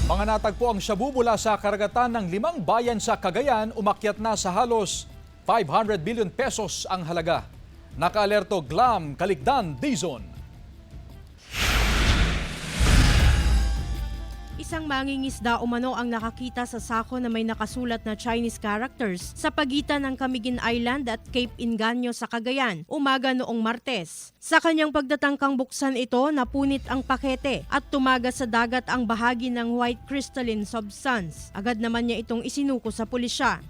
Mga natagpo ang shabu mula sa karagatan ng 5 bayan sa Cagayan, umakyat na sa halos 500 billion pesos ang halaga. Nakaalerto Glam Caligdan, Dizon. Isang mangingisda umano ang nakakita sa sako na may nakasulat na Chinese characters sa pagitan ng Camiguin Island at Cape Inganyo sa Cagayan, umaga noong Martes. Sa kanyang pagdatangkang buksan ito, napunit ang pakete at tumaga sa dagat ang bahagi ng white crystalline substance. Agad naman niya itong isinuko sa pulisya.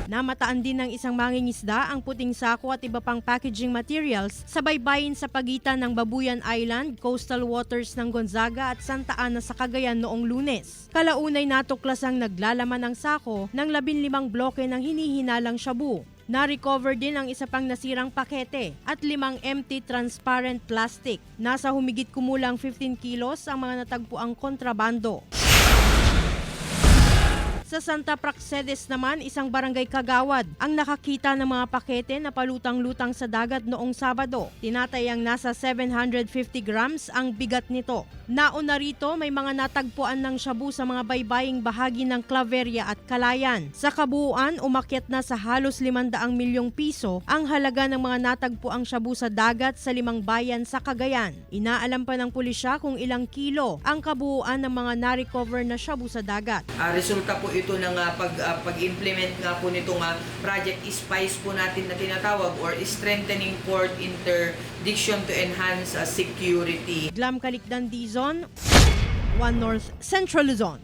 Namataan din ng isang mangingisda ang puting sako at iba pang packaging materials sa baybayin sa pagitan ng Babuyan Island, coastal waters ng Gonzaga at Santa Ana sa Cagayan noong Lunes. Kalaunay natuklas ang naglalaman ng sako ng 15 bloke ng hinihinalang shabu. Na-recover din ang isa pang nasirang pakete at 5 empty transparent plastic. Nasa humigit kumulang 15 kilos ang mga natagpuang kontrabando. Sa Santa Praxedes naman, isang barangay kagawad ang nakakita ng mga pakete na palutang-lutang sa dagat noong Sabado. Tinatayang nasa 750 grams ang bigat nito. Nauna rito, may mga natagpuan ng shabu sa mga baybaying bahagi ng Claveria at Calayan. Sa kabuuan, umakyat na sa halos 500 milyong piso ang halaga ng mga natagpuang shabu sa dagat sa 5 bayan sa Cagayan. Inaalam pa ng pulisya kung ilang kilo ang kabuuan ng mga na-recover na shabu sa dagat. Resulta po ito ng pag-implement nga po nitong project SPICE po natin na tinatawag or Strengthening Port Interdiction to Enhance Security. Glam Caligdan, Dizon, One North Central Luzon.